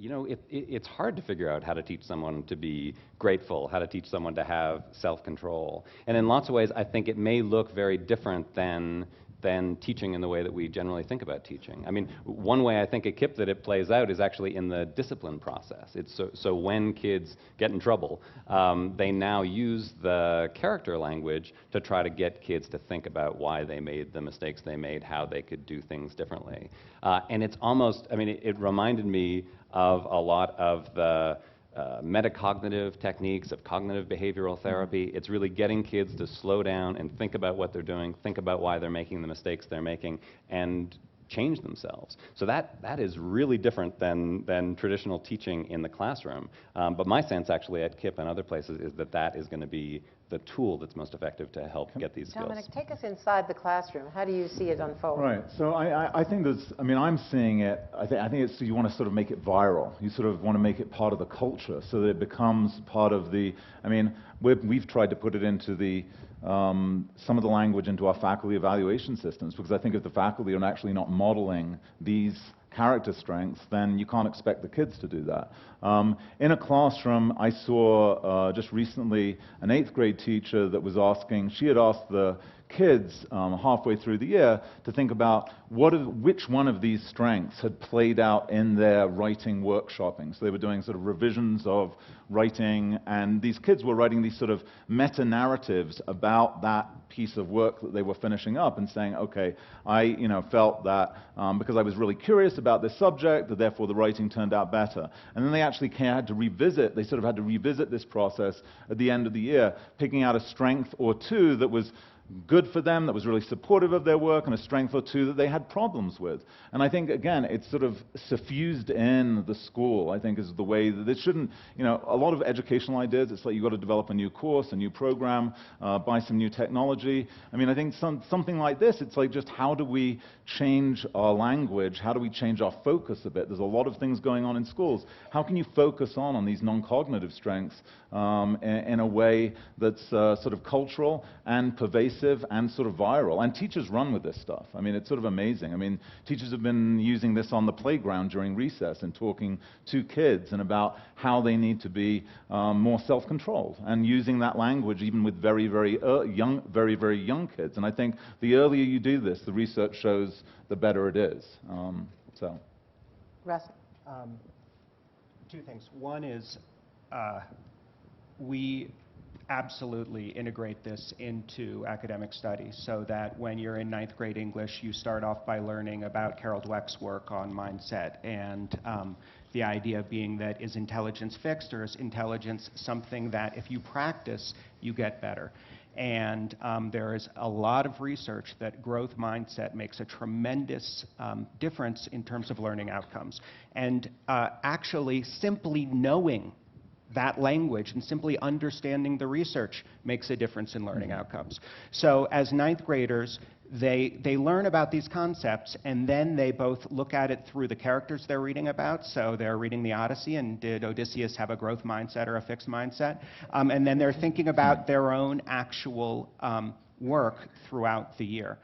you know, it's hard to figure out how to teach someone to be grateful, how to teach someone to have self-control. And in lots of ways, I think it may look very different than teaching in the way that we generally think about teaching. I mean, one way I think at KIPP that it plays out is actually in the discipline process. It's so when kids get in trouble, they now use the character language to try to get kids to think about why they made the mistakes they made, how they could do things differently. And it's almost, I mean, it reminded me of a lot of the metacognitive techniques of cognitive behavioral therapy. It's really getting kids to slow down and think about what they're doing, think about why they're making the mistakes they're making, and change themselves. So that is really different than traditional teaching in the classroom. But my sense actually at KIPP and other places is that is going to be the tool that's most effective to help get these skills. Dominic, take us inside the classroom. How do you see it unfold? Right. So I think there's, I mean, I'm seeing it, I think it's, you want to sort of make it viral. You sort of want to make it part of the culture so that it becomes part of the, I mean, we've tried to put it into the, some of the language into our faculty evaluation systems, because I think if the faculty are actually not modeling these character strengths, then you can't expect the kids to do that. In a classroom, I saw just recently an 8th grade teacher that was asking, she had asked the kids halfway through the year to think about which one of these strengths had played out in their writing workshopping. So they were doing sort of revisions of writing, and these kids were writing these sort of meta-narratives about that piece of work that they were finishing up and saying, okay, I felt that because I was really curious about this subject, that therefore the writing turned out better. And then they actually had to revisit, they sort of had to revisit this process at the end of the year, picking out a strength or two that was good for them, that was really supportive of their work, and a strength or two that they had problems with. And I think, again, it's sort of suffused in the school, I think, is the way that it shouldn't, a lot of educational ideas, it's like you've got to develop a new course, a new program, buy some new technology. I mean, I think something like this, it's like just how do we change our language? How do we change our focus a bit? There's a lot of things going on in schools. How can you focus on these non-cognitive strengths in a way that's sort of cultural and pervasive and sort of viral? And teachers run with this stuff. I mean, it's sort of amazing. I mean, teachers have been using this on the playground during recess and talking to kids and about how they need to be more self-controlled, and using that language even with very, very young kids. And I think the earlier you do this, the research shows, the better it is. Russ? Two things. One is we absolutely integrate this into academic studies so that when you're in 9th grade English, you start off by learning about Carol Dweck's work on mindset, and the idea being that is intelligence fixed, or is intelligence something that if you practice, you get better? And there is a lot of research that growth mindset makes a tremendous difference in terms of learning outcomes. And actually simply knowing that language and simply understanding the research makes a difference in learning outcomes. So as 9th graders, they learn about these concepts, and then they both look at it through the characters they're reading about. So they're reading the Odyssey, and did Odysseus have a growth mindset or a fixed mindset? And then they're thinking about their own actual work throughout the year.